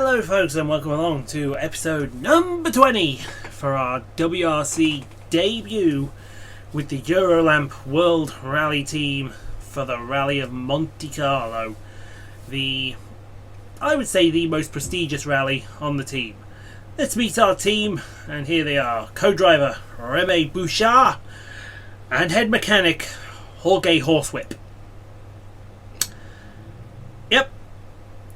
Hello folks and welcome along to episode number 20 for our WRC debut with the Eurolamp World Rally team for the Rally of Monte Carlo. I would say the most prestigious rally on the team. Let's meet our team, and here they are. Co-driver Remy Bouchard and head mechanic Jorge Horsewhip. Yep.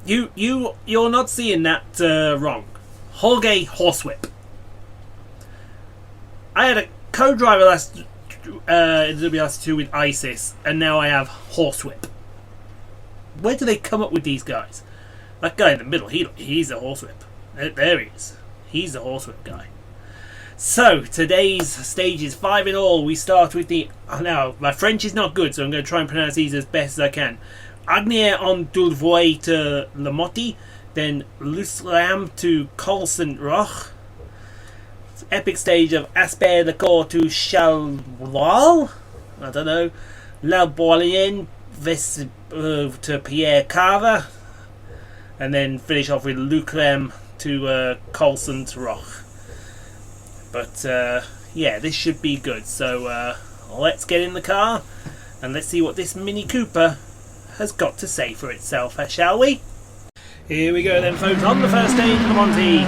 You're not seeing that wrong. Jorge Horsewhip. I had a co-driver last in the WRC2 with ISIS, and now I have Horsewhip. Where do they come up with these guys? That guy in the middle, he's a Horsewhip. There he is. He's the Horsewhip guy. So, today's stage is 5 in all. We start with the... Now, my French is not good, so I'm going to try and pronounce these as best as I can. Agnier en Dulvoye to Lamotti, then Eurolamp to Colson-Roch. Epic stage of Asper le Corps to Chalvoil. I don't know. La Boilienne to Pierre Carver. And then finish off with Eurolamp to Colson-Roch. But yeah, this should be good. So let's get in the car and let's see what this Mini Cooper has got to say for itself, shall we? Here we go then folks, on the first stage of the Monte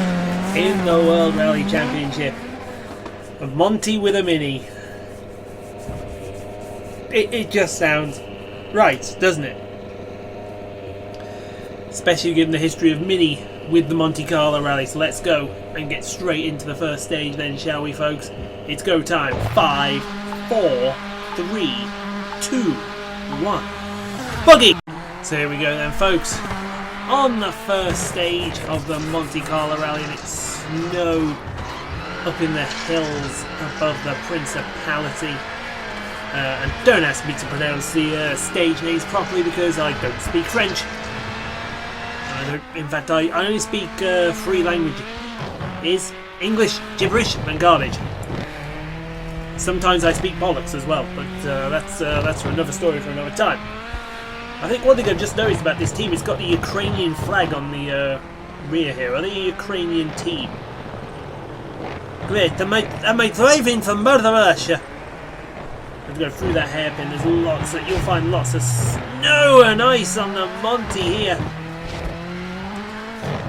in the World Rally Championship. A Monte with a Mini. It just sounds right, doesn't it? Especially given the history of Mini with the Monte Carlo Rally. So let's go and get straight into the first stage then, shall we folks? It's go time. 5, 4, 3, 2, 1. Buggy! So here we go then folks, on the first stage of the Monte Carlo Rally, and it's snow up in the hills above the Principality. And don't ask me to pronounce the stage names properly because I don't speak French. In fact, I only speak 3 languages: English, gibberish, and garbage. Sometimes I speak bollocks as well, but that's for another story for another time. I think one thing I've just noticed about this team, it's got the Ukrainian flag on the rear here. Are they a Ukrainian team? Great, am I driving from Mother Russia? Let's go through that hairpin. You'll find lots of snow and ice on the Monte here.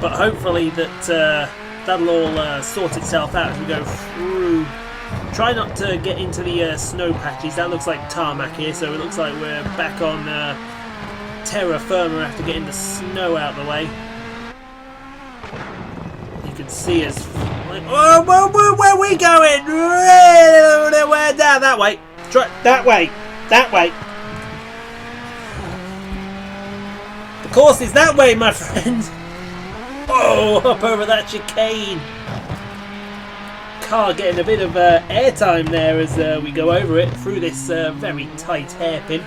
But hopefully that'll all sort itself out as we go through. Try not to get into the snow patches. That looks like tarmac here, so it looks like we're back on terra firma after getting the snow out of the way. You can see us. Oh, where are we going? Where down that way? That way. That way. The course is that way, my friend. Oh, up over that chicane. Car getting a bit of airtime there as we go over it through this very tight hairpin.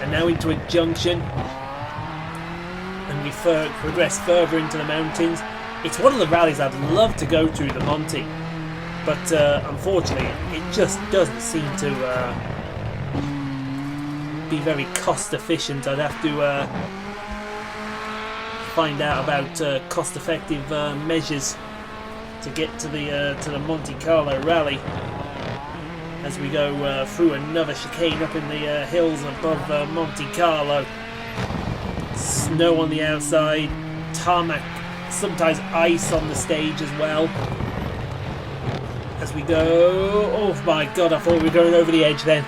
And now into a junction, and we progress further into the mountains. It's one of the rallies I'd love to go to, the Monte, but unfortunately it just doesn't seem to be very cost efficient. I'd have to find out about cost effective measures to get to the Monte Carlo rally as we go through another chicane up in the hills above Monte Carlo. Snow on the outside, tarmac, sometimes ice on the stage as well. As we go... Oh my god, I thought we were going over the edge then.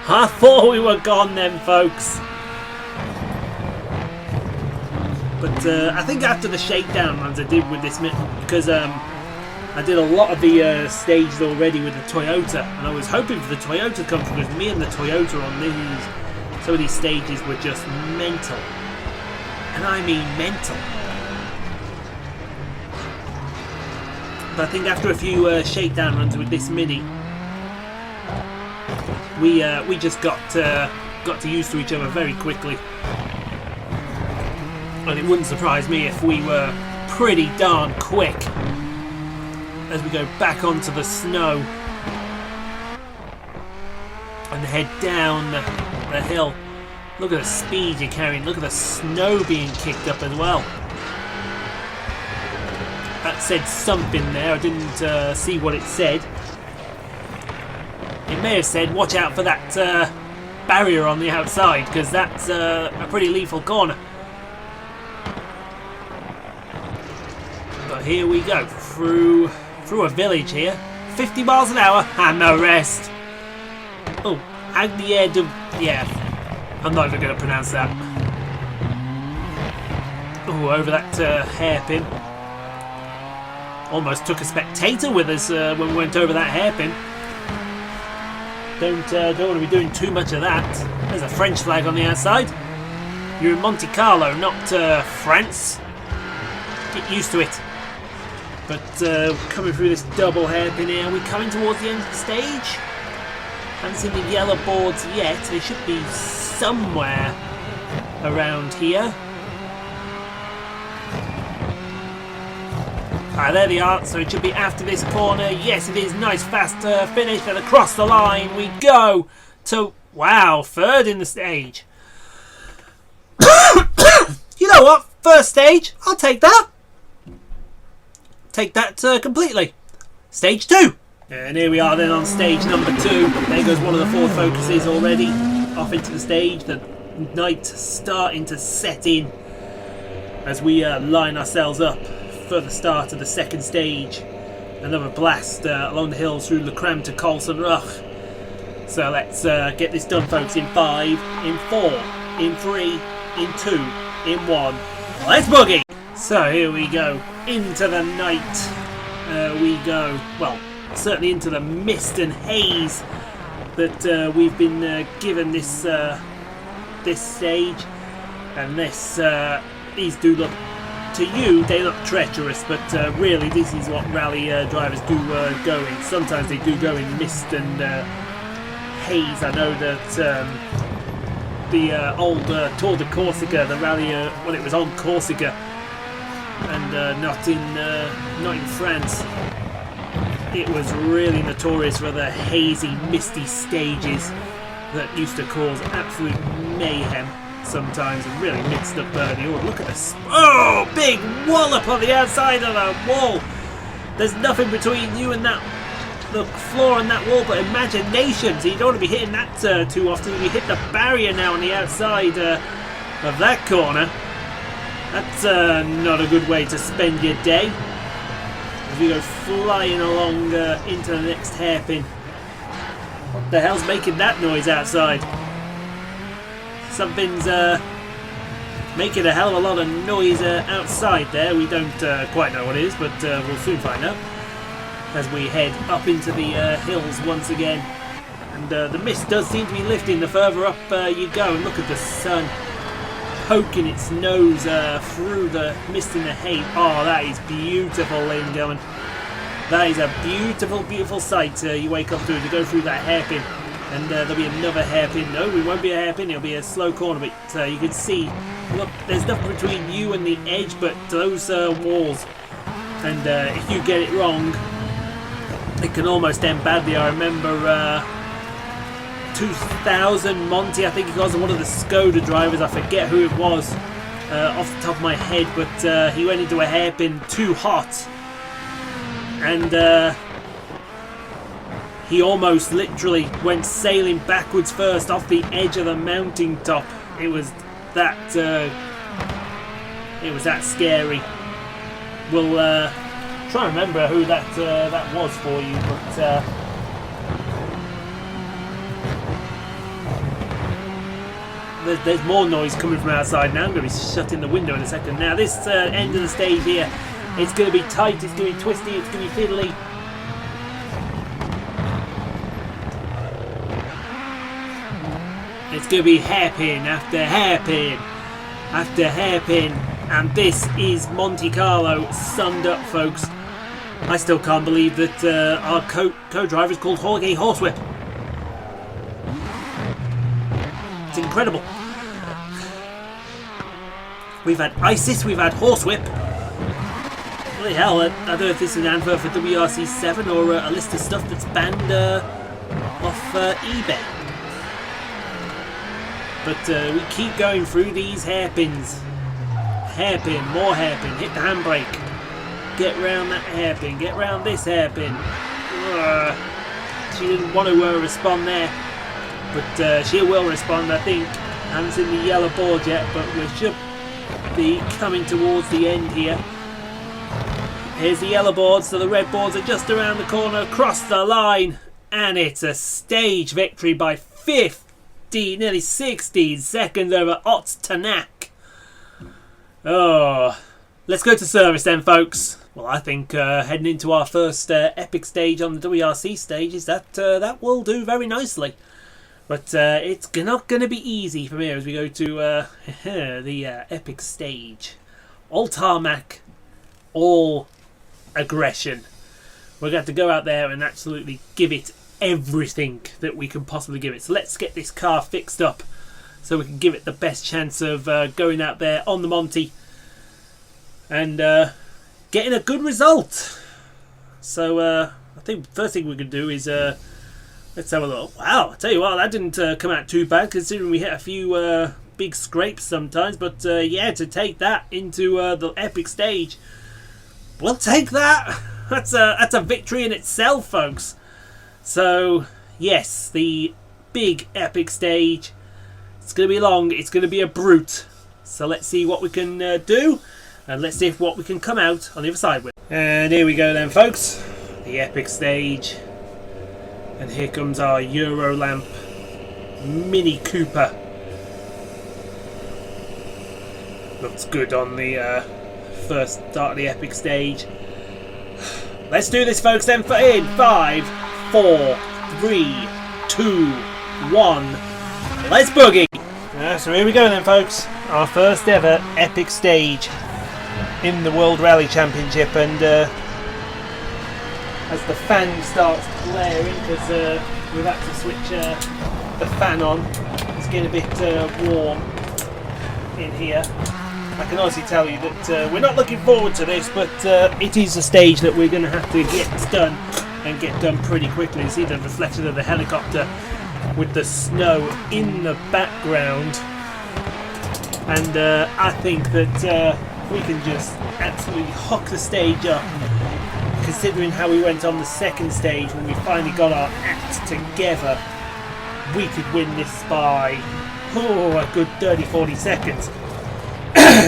I thought we were gone then, folks. But I think after the shakedown runs I did with this, because I did a lot of the stages already with the Toyota, and I was hoping for the Toyota to come through, because me and the Toyota on some of these stages were just mental. And I mean mental. But I think after a few shakedown runs with this Mini, we just got used to each other very quickly. And it wouldn't surprise me if we were pretty darn quick as we go back onto the snow and head down the hill. Look at the speed you're carrying. Look at the snow being kicked up as well. That said something there. I didn't see what it said. It may have said, watch out for that barrier on the outside, because that's a pretty lethal corner. But here we go, through a village here. 50 miles an hour, and the rest. Oh, Agnier de... yeah, I'm not even going to pronounce that. Oh, over that hairpin. Almost took a spectator with us when we went over that hairpin. Don't want to be doing too much of that. There's a French flag on the outside. You're in Monte Carlo, not France. Get used to it. But coming through this double hairpin here, we're coming towards the end of the stage. Haven't seen the yellow boards yet. They should be somewhere around here. Ah, there they are, so it should be after this corner. Yes, it is. Nice fast finish, and across the line we go to, wow, third in the stage. You know what? First stage, I'll take that. Take that completely. Stage 2. And here we are then on stage number 2. There goes one of the Ford Focuses already off into the stage. The night's starting to set in as we line ourselves up for the start of the second stage. Another blast along the hills through Le Cram to Colson-Ruch. So let's get this done, folks, in 5, in 4, in 3, in 2, in 1. Let's boogie! So here we go. Into the night we go. Well, certainly into the mist and haze that we've been given this this stage. And these do look, to you, they look treacherous, but really this is what rally drivers do go in. Sometimes they do go in mist and haze. I know that the old Tour de Corsica, the rally when it was on Corsica and not in France, it was really notorious for the hazy, misty stages that used to cause absolute mayhem sometimes, and really mixed up the order. Look at this. Oh, big wallop on the outside of the wall. There's nothing between you and that, the floor and that wall, but imagination. So you don't want to be hitting that too often. You hit the barrier now on the outside of that corner. That's not a good way to spend your day. As we go flying along into the next hairpin. What the hell's making that noise outside? Something's making a hell of a lot of noise outside there. We don't quite know what it is, but we'll soon find out as we head up into the hills once again. And the mist does seem to be lifting the further up you go. And look at the sun poking its nose through the mist and the haze. Oh, that is beautiful, ladies and gentlemen. That is a beautiful, beautiful sight you wake up to as you go through that hairpin. And there'll be another hairpin. No, it won't be a hairpin, it'll be a slow corner. But you can see, look, there's nothing between you and the edge but those walls. And if you get it wrong, it can almost end badly. I remember 2000 Monty, I think he was one of the Skoda drivers. I forget who it was off the top of my head, but he went into a hairpin too hot. And he almost literally went sailing backwards first off the edge of the mountain top. It was that scary. We'll try and remember who that was for you, but there's more noise coming from outside now. I'm going to be shutting the window in a second. Now this end of the stage here, it's going to be tight, it's going to be twisty, it's going to be fiddly. It's going to be hairpin after hairpin after hairpin, and this is Monte Carlo summed up, folks. I still can't believe that our co-driver is called Jorge Horsewhip. It's incredible. We've had ISIS, we've had Horsewhip. Holy hell, I don't know if this is an advert for WRC7 or a list of stuff that's banned off eBay. But we keep going through these hairpins. Hairpin, more hairpin, hit the handbrake. Get round that hairpin. Get round this hairpin. She didn't want to respond there. But she will respond, I think. I haven't seen the yellow board yet, but we should be coming towards the end here. Here's the yellow board, so the red boards are just around the corner, across the line. And it's a stage victory by 50, nearly 16 seconds over Otz Tanak. Oh, let's go to service then, folks. Well, I think heading into our first epic stage on the WRC stage is that will do very nicely. But it's not going to be easy from here as we go to the epic stage. All tarmac, all aggression. We're going to have to go out there and absolutely give it everything that we can possibly give it. So let's get this car fixed up so we can give it the best chance of going out there on the Monte and getting a good result. So I think the first thing we can do is let's have a look. Wow, I tell you what, that didn't come out too bad considering we hit a few big scrapes sometimes. But yeah, to take that into the epic stage, we'll take that. That's a victory in itself, folks. So yes, the big epic stage. It's going to be long. It's going to be a brute. So let's see what we can do, and let's see what we can come out on the other side with. And here we go then, folks. The epic stage. And here comes our Eurolamp Mini Cooper. Looks good on the first start of the epic stage. Let's do this, folks, then. In 5, 4, 3, 2, 1. Let's boogie! So here we go then, folks. Our first ever epic stage in the World Rally Championship. And as the fan starts blaring, because we've had to switch the fan on, it's getting a bit warm in here. I can honestly tell you that we're not looking forward to this, but it is a stage that we're going to have to get done, and get done pretty quickly. You see the reflection of the helicopter with the snow in the background, and I think that we can just absolutely hook the stage up, considering how we went on the second stage when we finally got our act together. We could win this by a good 30-40 seconds.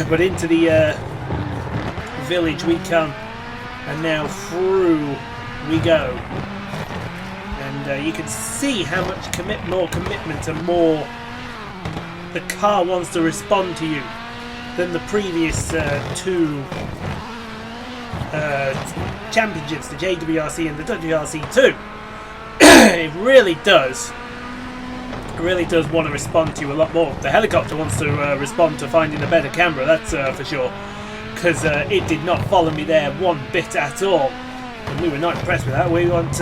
But into the village we come, and now through we go. And you can see how much more commitment and more the car wants to respond to you than the previous two championships, the JWRC and the WRC2. It really does. It really does want to respond to you a lot more. The helicopter wants to respond to finding a better camera, that's for sure. Because it did not follow me there one bit at all. And we were not impressed with that. We want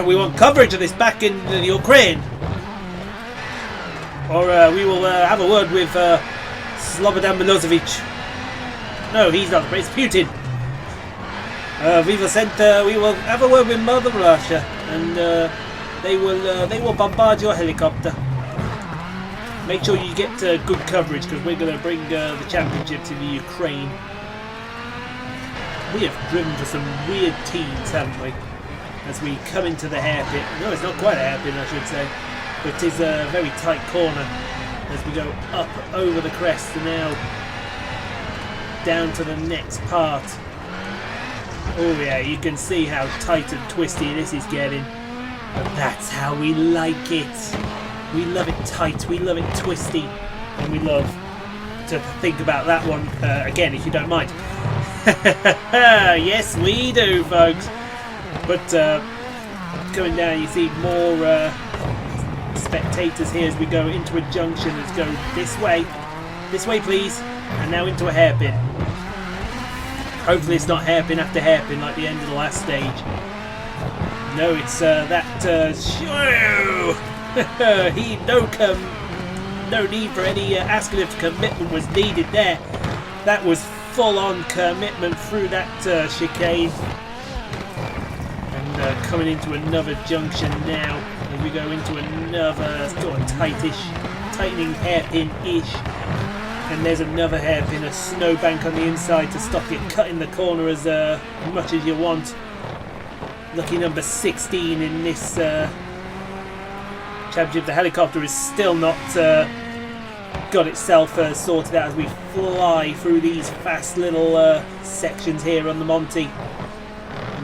we want coverage of this back in the Ukraine. Or we will have a word with Slobodan Milosevic. No, he's not the president, Putin. We will have a word with Mother Russia, and they will bombard your helicopter. Make sure you get good coverage, because we're going to bring the championship to the Ukraine. We have driven for some weird teams, haven't we? As we come into the hairpin. No, it's not quite a hairpin, I should say. But it is a very tight corner as we go up over the crest and now down to the next part. Oh yeah, you can see how tight and twisty this is getting. But that's how we like it. We love it tight, we love it twisty, and we love to think about that one again, if you don't mind. Yes, we do, folks. But going down, you see more spectators here as we go into a junction. Let's go this way, please, and now into a hairpin. Hopefully, it's not hairpin after hairpin like the end of the last stage. No, it's no need for any asking if commitment was needed there. That was full-on commitment through that chicane. And coming into another junction now, as we go into another sort of tightening hairpin-ish And there's another hairpin, a snowbank on the inside to stop you cutting the corner as much as you want. Lucky number 16 in this championship. The helicopter is still not got itself sorted out as we fly through these fast little sections here on the Monte.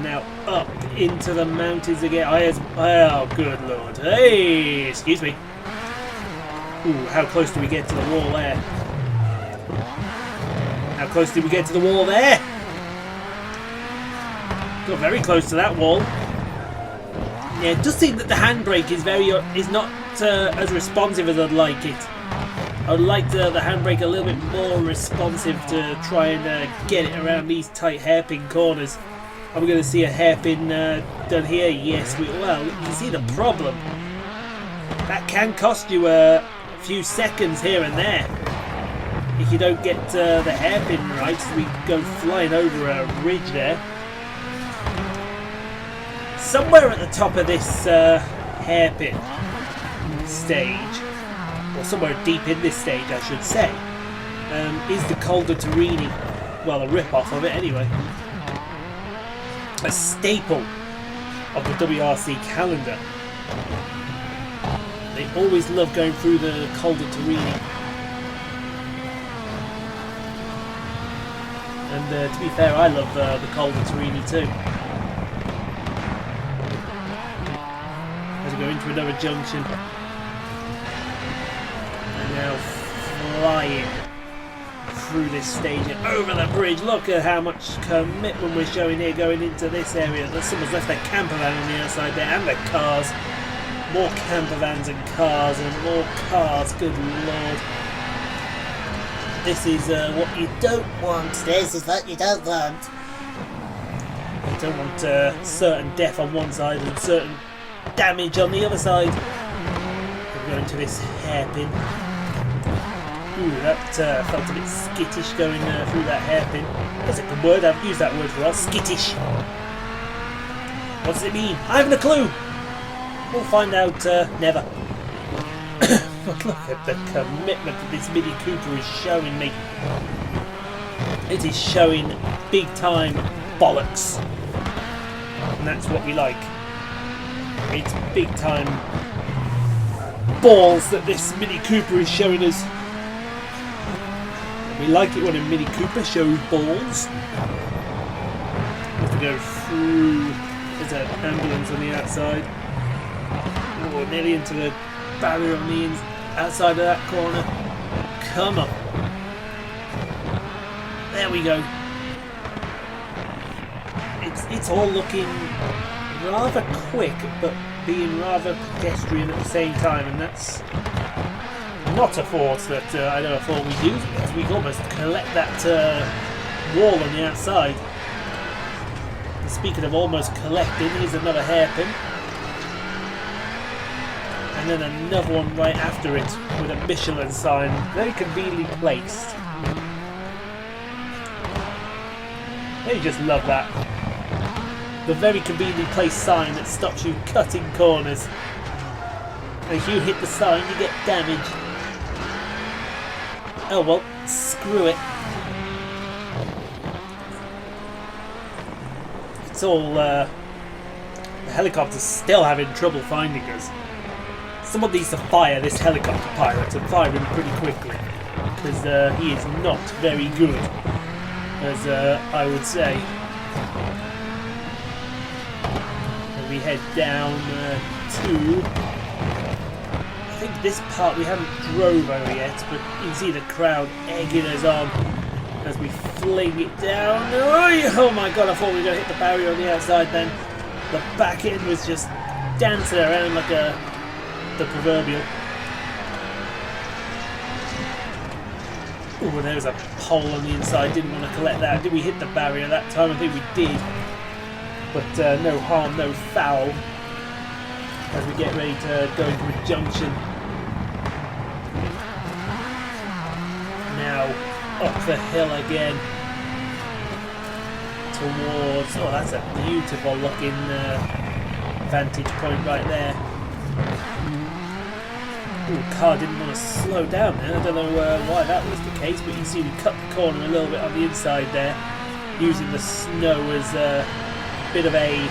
Now up into the mountains again. Oh, good lord. Hey, excuse me. Ooh, how close do we get to the wall there? How close did we get to the wall there? Got very close to that wall. Yeah, it does seem that the handbrake is not as responsive as I'd like it. I'd like the handbrake a little bit more responsive to try and get it around these tight hairpin corners. Are we going to see a hairpin done here? Yes, well, you can see the problem. That can cost you a few seconds here and there if you don't get the hairpin right. So we go flying over a ridge there. Somewhere at the top of this hairpin stage, or somewhere deep in this stage I should say, is the Col de Torini. Well, a rip-off of it anyway. A staple of the WRC calendar. They always love going through the Col de Torini. And to be fair, I love the Col de Torini too. As we go into another junction. And now flying through this stage and over the bridge. Look at how much commitment we're showing here going into this area. Someone's left their camper van on the outside there, and the cars. More camper vans and cars and more cars, good lord. This is what you don't want. This is what you don't want. You don't want certain death on one side and certain damage on the other side. We're going to this hairpin. Ooh, that felt a bit skittish going through that hairpin. That's a good word, I've used that word for a while. Skittish. What does it mean? I haven't a clue. We'll find out never. But look at the commitment that this Mini Cooper is showing me. It is showing big time bollocks. And that's what we like. It's big time balls that this Mini Cooper is showing us. We like it when a Mini Cooper shows balls. We have to go through. There's an ambulance on the outside. Oh, nearly into the barrier on the outside of that corner. Come on. There we go. It's all looking rather quick, but being rather pedestrian at the same time, and that's not a force that I never thought we'd use, because we can almost collect that wall on the outside. And speaking of almost collecting, here's another hairpin. And then another one right after it with a Michelin sign, very conveniently placed. I just love that. The very conveniently placed sign that stops you cutting corners. And if you hit the sign, you get damage. Oh well, screw it. It's all, the helicopter's still having trouble finding us. Someone needs to fire this helicopter pilot and fire him pretty quickly, because he is not very good, as I would say. And we head down to, I think this part we haven't drove over yet, but you can see the crowd egging us on as we fling it down. Oh my god, I thought we were going to hit the barrier on the outside then. The back end was just dancing around like the proverbial. Oh, there's a pole on the inside. Didn't want to collect that. Did we hit the barrier that time? I think we did. But no harm, no foul. As we get ready to go into a junction. Now up the hill again. Towards. Oh, that's a beautiful looking vantage point right there. Ooh, the car didn't want to slow down there. I don't know why that was the case, but you can see we cut the corner a little bit on the inside there, using the snow as a bit of a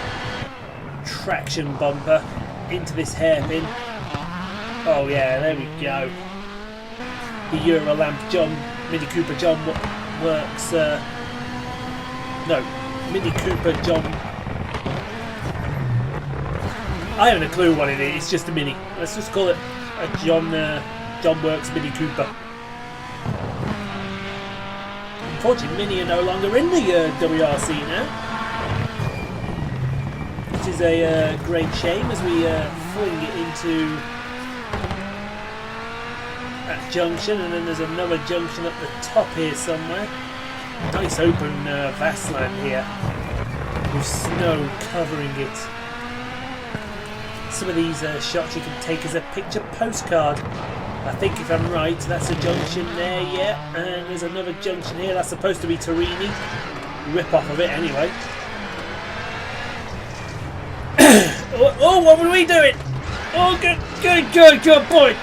traction bumper into this hairpin. Oh yeah, there we go. The Eurolamp Mini Cooper Works. No, Mini Cooper John. I haven't a clue what it is. It's just a Mini. Let's just call it a John Works Mini Cooper. Unfortunately, Mini are no longer in the WRC now, which is a great shame as we fling it into that junction, and then there's another junction at the top here somewhere. Nice open vast land here with snow covering it. Some of these shots you can take as a picture postcard. I think if I'm right, that's a junction there, yeah, and there's another junction here. That's supposed to be Torini. Rip off of it anyway. Oh, what were we doing? Oh, good boy.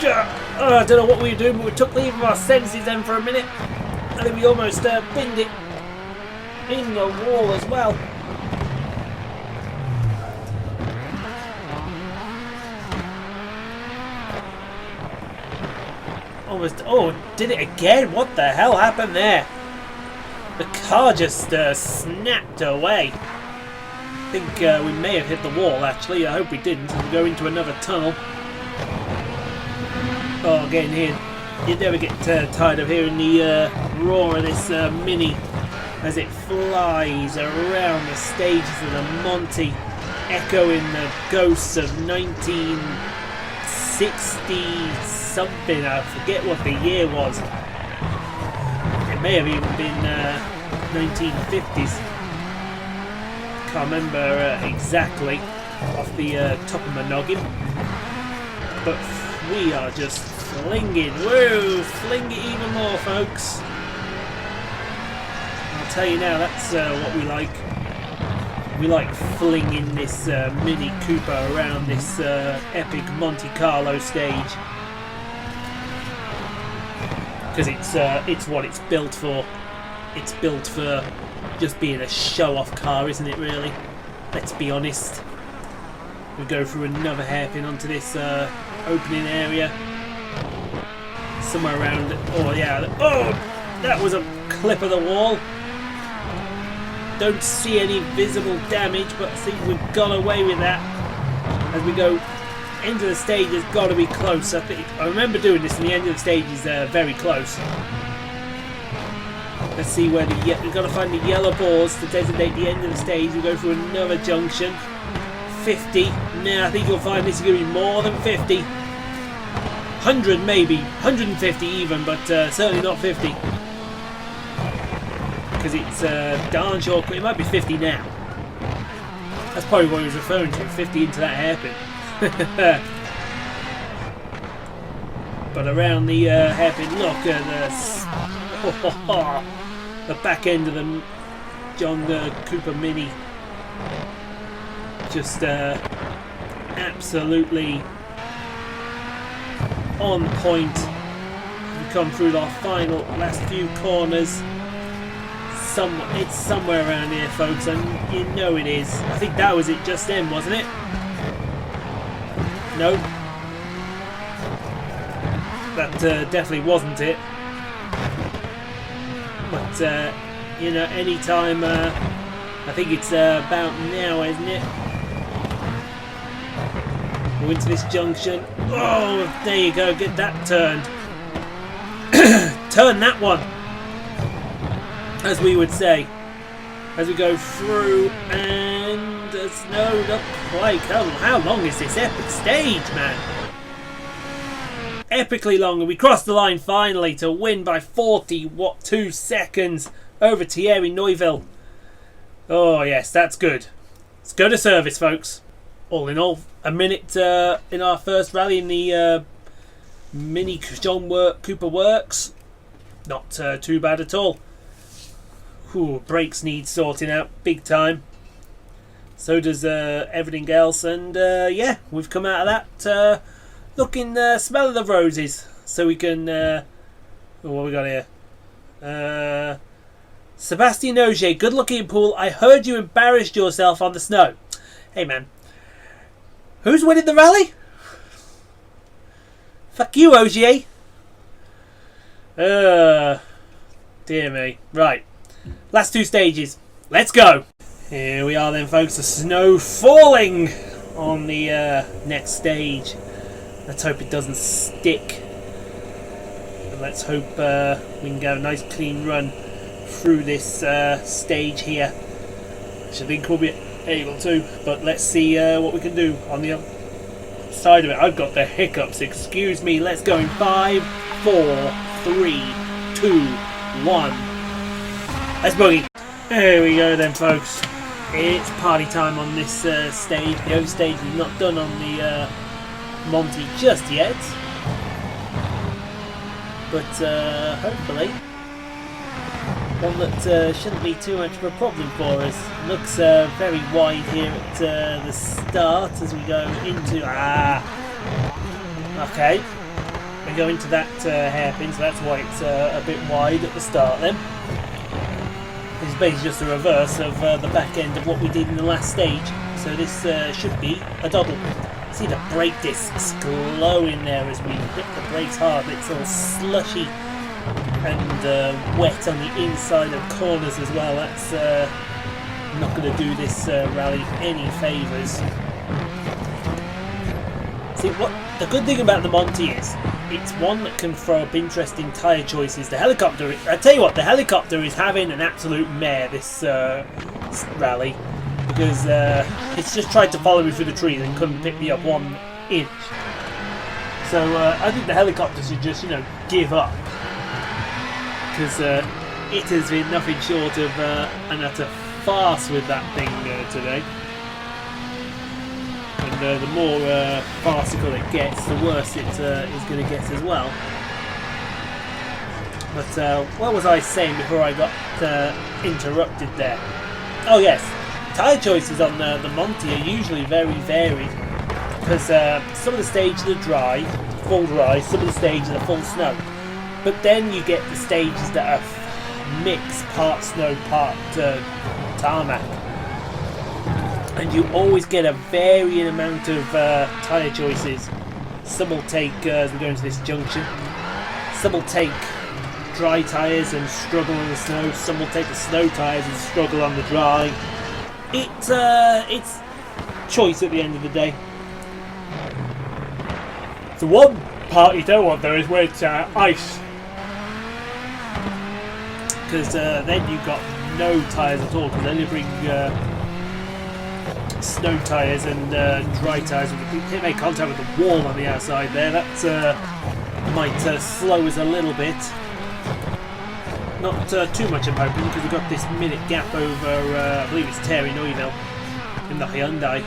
Oh, I don't know what we were doing, but we took leave of our senses then for a minute, and then we almost binned it in the wall as well. Almost, oh, did it again? What the hell happened there? The car just snapped away. I think we may have hit the wall, actually. I hope we didn't. We'll go into another tunnel. Oh, again, here, you never get tired of hearing the roar of this Mini as it flies around the stages of the Monte, echoing the ghosts of 1960 something. I forget what the year was. It may have even been 1950s. Can't remember exactly off the top of my noggin. But we are just flinging. Whoa, fling it even more, folks. I'll tell you now, that's what we like. We like flinging this Mini Cooper around this epic Monte Carlo stage. Because it's what it's built for. It's built for just being a show-off car, isn't it, really? Let's be honest. We go through another hairpin onto this opening area. Somewhere around... Oh, yeah. Oh! That was a clip of the wall. Don't see any visible damage, but I think we've got away with that. As we go into the stage, has got to be close. I remember doing this, and the end of the stage is very close. Let's see where we've got to find the yellow balls to designate the end of the stage. We'll go through another junction. 50. Now I think you'll find this is going to be more than 50. 100 maybe. 150 even, but certainly not 50. Because it's darn sure. It might be 50 now. That's probably what he was referring to. 50 into that hairpin. But around the hairpin, look at the back end of the John Cooper Mini. Just absolutely on point. We come through the final last few corners. It's somewhere around here, folks, and you know it is. I think that was it just then, wasn't it? No, that definitely wasn't it. But you know, anytime, I think it's about now, isn't it? We're into this junction. Oh, there you go. Get that turned. Turn that one, as we would say, as we go through. And there's not quite. How long is this epic stage, man? Epically long, and we crossed the line finally to win by 2 seconds over Thierry Neuville. Oh yes, that's good. Let's go to service, folks. All in all, a minute in our first rally in the Mini Cooper Works. Not too bad at all. Ooh, brakes need sorting out big time. So does everything else, and yeah, we've come out of that looking, smelling the roses, so we can. What we got here? Sebastian Ogier, good looking pool. I heard you embarrassed yourself on the snow. Hey man, who's winning the rally? Fuck you, Ogier. Dear me. Right, last 2 stages. Let's go. Here we are then, folks. The snow falling on the next stage. Let's hope it doesn't stick. And let's hope we can get a nice clean run through this stage here, which I think we'll be able to. But let's see what we can do on the other side of it. I've got the hiccups. Excuse me. Let's go in 5, 4, 3, 2, 1. Let's boogie. There we go then, folks. It's party time on this stage. The only stage we've not done on the Monte just yet. But hopefully one that shouldn't be too much of a problem for us. Looks very wide here at the start as we go into... Okay. We go into that hairpin, so that's why it's a bit wide at the start then. It's basically just a reverse of the back end of what we did in the last stage. So this should be a double. See the brake discs glowing there as we hit the brakes hard. It's all slushy and wet on the inside of corners as well. That's not going to do this rally any favours. See, what the good thing about the Monte is, it's one that can throw up interesting tyre choices. The helicopter, I tell you what, the helicopter is having an absolute mare this rally, because it's just tried to follow me through the trees and couldn't pick me up 1 inch. So I think the helicopter should just, give up, because it has been nothing short of an utter farce with that thing today. And the more farcical it gets, the worse it is going to get as well. But what was I saying before I got interrupted there? Oh yes, tyre choices on the Monte are usually very varied, because some of the stages are dry, full dry, some of the stages are full snow. But then you get the stages that are mixed, part snow, part tarmac. And you always get a varying amount of tyre choices. Some will take, as we go into this junction, some will take dry tyres and struggle on the snow. Some will take the snow tyres and struggle on the dry. It's choice at the end of the day. The one part you don't want though is where it's ice, because then you've got no tyres at all, because then you bring snow tyres and dry tyres, they make contact with the wall on the outside there. That might slow us a little bit. Not too much I'm hoping, because we've got this minute gap over, I believe it's Terry Neuville in the Hyundai.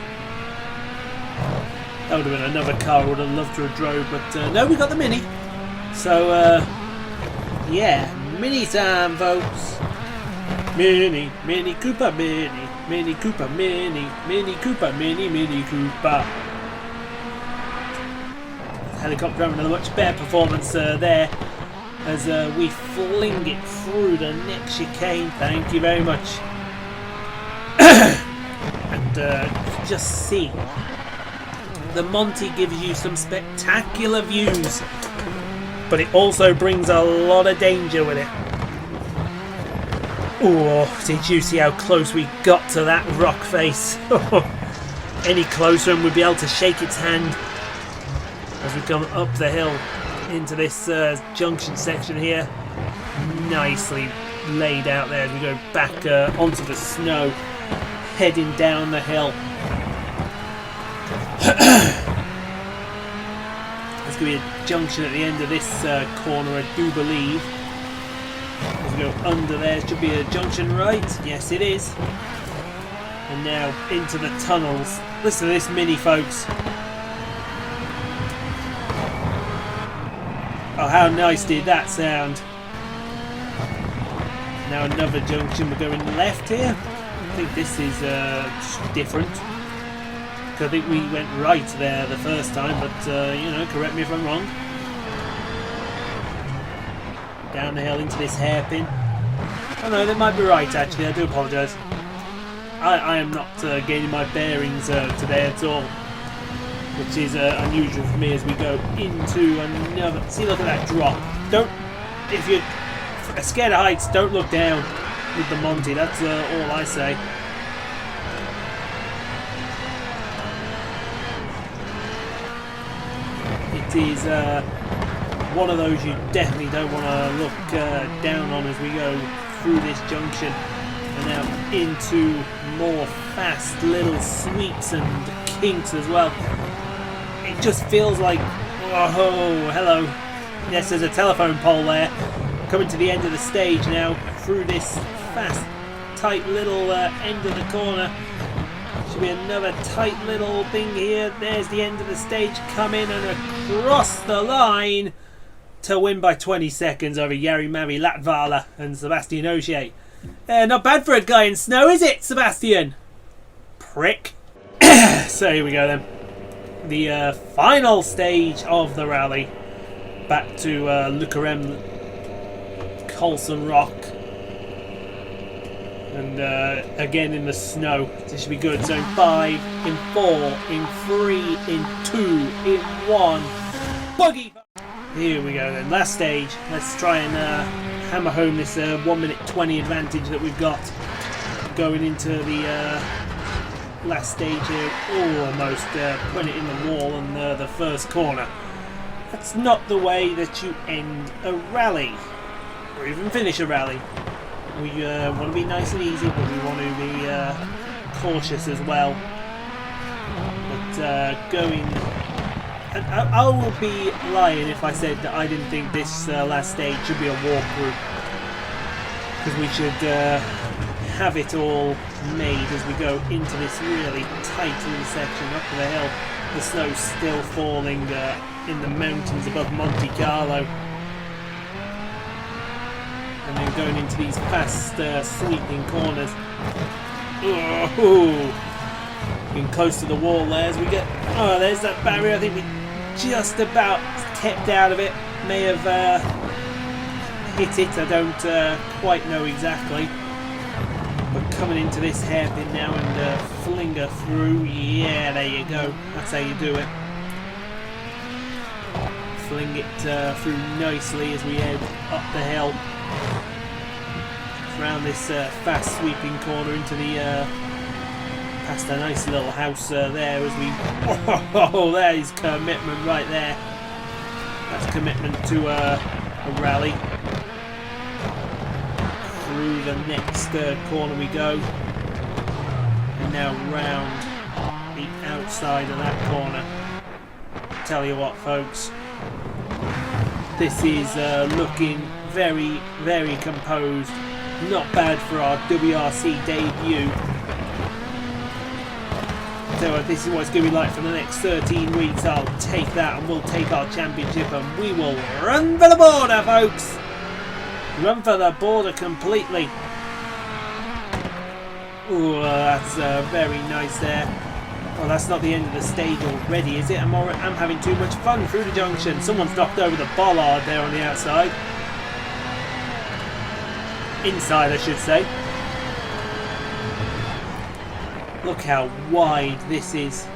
That would have been another car I would have loved to have drove, but no, we got the Mini. So yeah, Mini time, folks. Mini Cooper, Mini Cooper, Mini Cooper, Mini Cooper. Helicopter having a much better performance there, as we fling it through the next chicane. Thank you very much. And just see, the Monte gives you some spectacular views, but it also brings a lot of danger with it. Oh, did you see how close we got to that rock face? Any closer and we'd be able to shake its hand as we come up the hill into this junction section here. Nicely laid out there as we go back onto the snow, heading down the hill. There's going to be a junction at the end of this corner, I do believe. As we go under there, should be a junction right. Yes, it is. And now into the tunnels. Listen to this Mini, folks. Oh, how nice did that sound? Now another junction. We're going left here. I think this is different. I think we went right there the first time, but you know, correct me if I'm wrong. Down the hill into this hairpin. Oh no, that might be right actually, I do apologise. I am not gaining my bearings today at all, which is unusual for me as we go into another... See, look at that drop. Don't... If you're scared of heights, don't look down with the Monte, that's all I say. It is one of those you definitely don't want to look down on as we go through this junction and now into more fast little sweeps and kinks as well. It just feels like, oh, hello. Yes, there's a telephone pole there. Coming to the end of the stage now through this fast, tight little end of the corner. Should be another tight little thing here. There's the end of the stage. Come in and across the line to win by 20 seconds over Jari-Matti Latvala and Sebastian Ogier. Not bad for a guy in snow, is it, Sebastian? Prick. So here we go then. The final stage of the rally. Back to Lucarem Colson Rock. And again in the snow. This should be good. So in 5, in 4, in 3, in 2, in 1. Buggy! Here we go then. Last stage. Let's try and hammer home this 1 minute 20 advantage that we've got going into the last stage here. Almost put it in the wall on the first corner. That's not the way that you end a rally or even finish a rally. We want to be nice and easy, but we want to be cautious as well. But going... And I would be lying if I said that I didn't think this last stage should be a walkthrough. Because we should have it all made as we go into this really tight little section up the hill. The snow's still falling in the mountains above Monte Carlo. And then going into these fast sweeping corners. Ooh. Getting close to the wall there as we get... Oh, there's that barrier. I think we just about kept out of it. May have hit it. I don't quite know exactly. But coming into this hairpin now and fling her through. Yeah, there you go. That's how you do it. Fling it through nicely as we head up the hill. Around this fast sweeping corner into the... past a nice little house there as we... Oh, there is commitment right there. That's commitment to a rally. Through the next corner we go. And now round the outside of that corner. Tell you what, folks. This is looking very, very composed. Not bad for our WRC debut. So this is what it's going to be like for the next 13 weeks. I'll take that and we'll take our championship and we will run for the border, folks. Run for the border completely. Ooh, that's very nice there. Well, that's not the end of the stage already, is it? I'm having too much fun through the junction. Someone's knocked over the bollard there on the outside. Inside, I should say. Look how wide this is.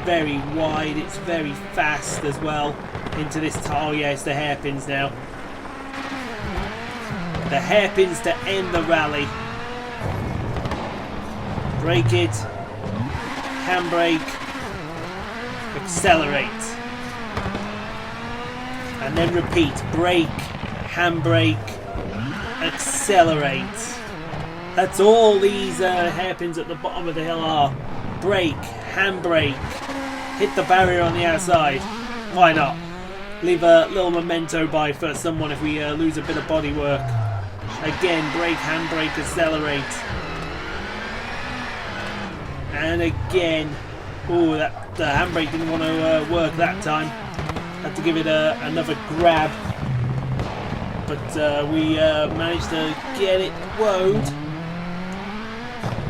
Very wide. It's very fast as well. Into this... Oh yeah, it's the hairpins now. The hairpins to end the rally. Brake it. Handbrake. Accelerate. And then repeat. Brake. Handbrake. Accelerate. That's all these hairpins at the bottom of the hill are. Brake, handbrake, hit the barrier on the outside. Why not? Leave a little memento by for someone if we lose a bit of bodywork. Again, brake, handbrake, accelerate. And again. Oh, the handbrake didn't want to work that time. Had to give it another grab. But we managed to get it woed.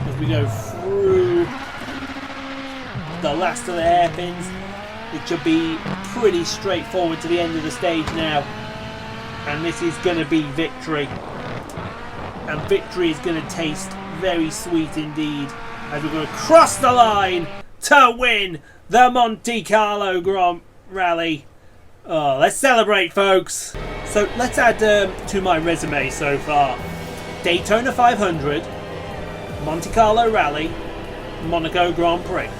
As we go through the last of the hairpins. It should be pretty straightforward to the end of the stage now. And this is going to be victory. And victory is going to taste very sweet indeed, as we're going to cross the line to win the Monte Carlo Grand Rally. Oh, let's celebrate, folks. So let's add to my resume so far: Daytona 500, Monte Carlo Rally, Monaco Grand Prix.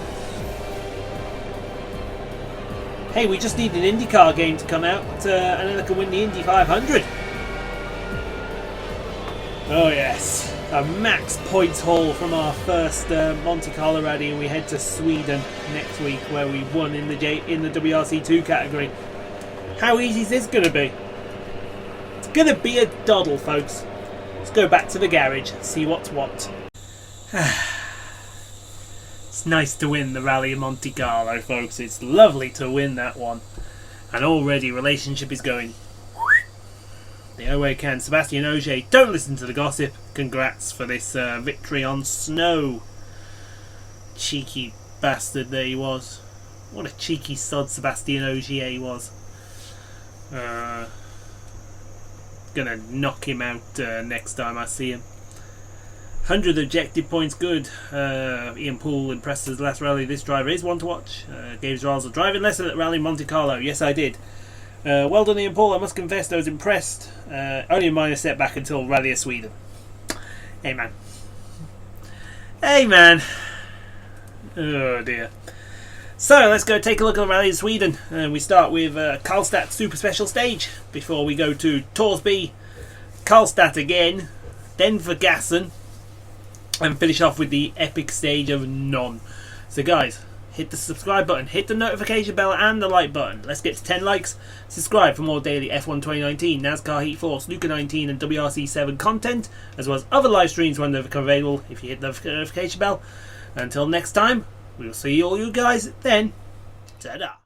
Hey, we just need an IndyCar game to come out, and then I can win the Indy 500. Oh yes, a max points haul from our first Monte Carlo Rally, and we head to Sweden next week, where we won in the WRC2 category. How easy is this going to be? It's going to be a doddle, folks. Let's go back to the garage and see what's what. It's nice to win the Rally of Monte Carlo, folks. It's lovely to win that one. And already relationship is going the OA can. Sebastian Ogier, don't listen to the gossip. Congrats for this victory on snow. Cheeky bastard there he was. What a cheeky sod Sebastian Ogier was. Gonna knock him out next time I see him. 100 objective points, good. Ian Poole impressed us last rally. This driver is one to watch. Gave Giles a driving lesson at Rally Monte Carlo. Yes, I did. Well done, Ian Poole. I must confess I was impressed. Only a minor setback until Rally of Sweden. Hey, man. Hey, man. Oh, dear. So, let's go take a look at the Rally of Sweden. We start with Karlstad Super Special Stage before we go to Torsby, Karlstad again, then Vergassen, and finish off with the epic stage of None. So guys, hit the subscribe button, hit the notification bell and the like button. Let's get to 10 likes. Subscribe for more daily F1 2019, NASCAR Heat Force, Luca 19 and WRC 7 content, as well as other live streams when they become available if you hit the notification bell. Until next time, we'll see all you guys then. Ta-da!